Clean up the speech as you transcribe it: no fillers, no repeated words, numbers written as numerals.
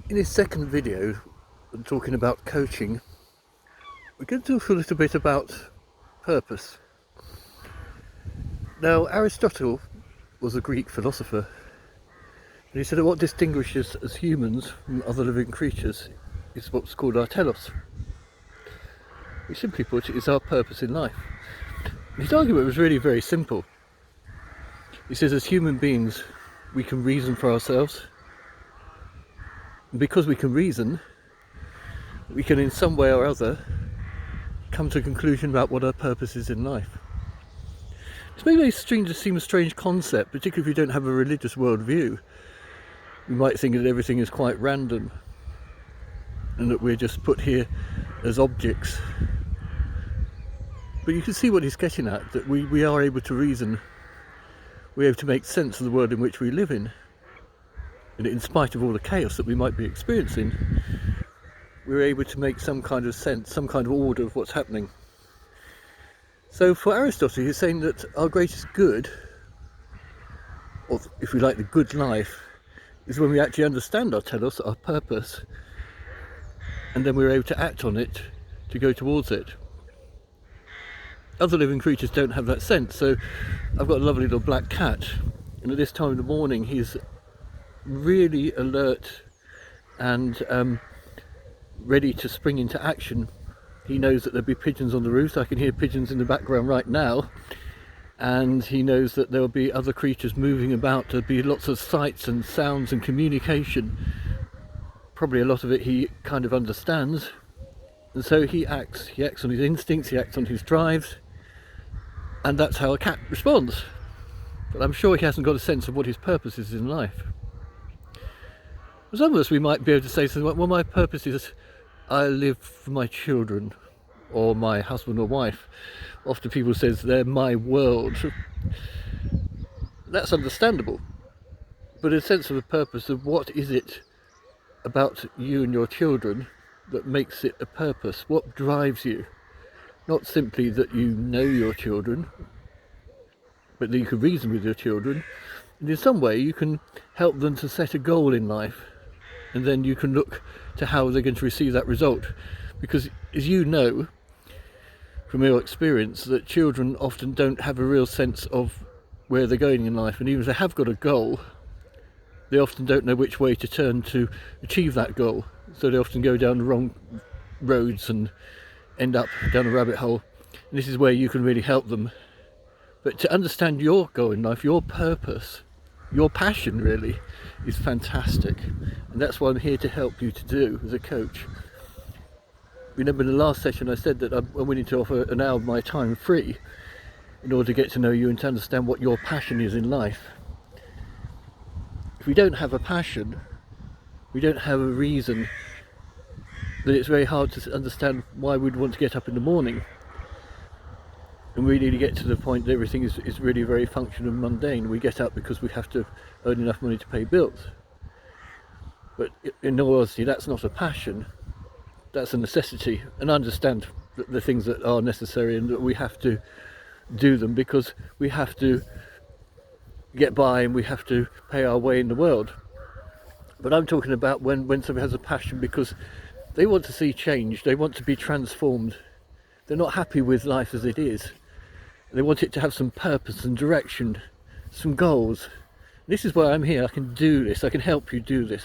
In this second video, talking about coaching, we're going to talk a little bit about purpose. Now, Aristotle was a Greek philosopher, and he said that what distinguishes us as humans from other living creatures is what's called our telos, which simply put is our purpose in life. And his argument was really very simple. He says as human beings we can reason for ourselves, and because we can reason, we can in some way or other come to a conclusion about what our purpose is in life. It's maybe seem a strange concept, particularly if you don't have a religious worldview. You might think that everything is quite random and that we're just put here as objects. But you can see what he's getting at, that we are able to reason, we're able to make sense of the world in which we live in. And in spite of all the chaos that we might be experiencing, we're able to make some kind of sense, some kind of order of what's happening. So for Aristotle, he's saying that our greatest good, or if we like the good life, is when we actually understand our telos, our purpose, and then we're able to act on it, to go towards it. Other living creatures don't have that sense. So I've got a lovely little black cat, and at this time of the morning he's really alert and ready to spring into action. He knows that there'll be pigeons on the roof. I can hear pigeons in the background right now, and he knows that there'll be other creatures moving about. There'll be lots of sights and sounds and communication. Probably a lot of it he kind of understands, and so he acts on his instincts, he acts on his drives, and that's how a cat responds. But I'm sure he hasn't got a sense of what his purpose is in life. For some of us, we might be able to say something like, well, my purpose is I live for my children or my husband or wife. Often people say they're my world. That's understandable. But a sense of a purpose of what is it about you and your children that makes it a purpose? What drives you? Not simply that you know your children, but that you can reason with your children, and in some way you can help them to set a goal in life, and then you can look to how they're going to receive that result. Because as you know from your experience, that children often don't have a real sense of where they're going in life, and even if they have got a goal, they often don't know which way to turn to achieve that goal. So they often go down the wrong roads and end up down a rabbit hole. And this is where you can really help them. But to understand your goal in life, your purpose, your passion really, is fantastic. And that's what I'm here to help you to do as a coach. Remember in the last session I said that I'm willing to offer an hour of my time free in order to get to know you and to understand what your passion is in life. If we don't have a passion, we don't have a reason, then it's very hard to understand why we'd want to get up in the morning. And we need to get to the point that everything is really very functional and mundane. We get up because we have to earn enough money to pay bills. But in all honesty, that's not a passion, that's a necessity. And I understand the things that are necessary and that we have to do them because we have to get by and we have to pay our way in the world. But I'm talking about when somebody has a passion because they want to see change, they want to be transformed. They're not happy with life as it is. They want it to have some purpose and direction, some goals. This is why I'm here. I can do this, I can help you do this.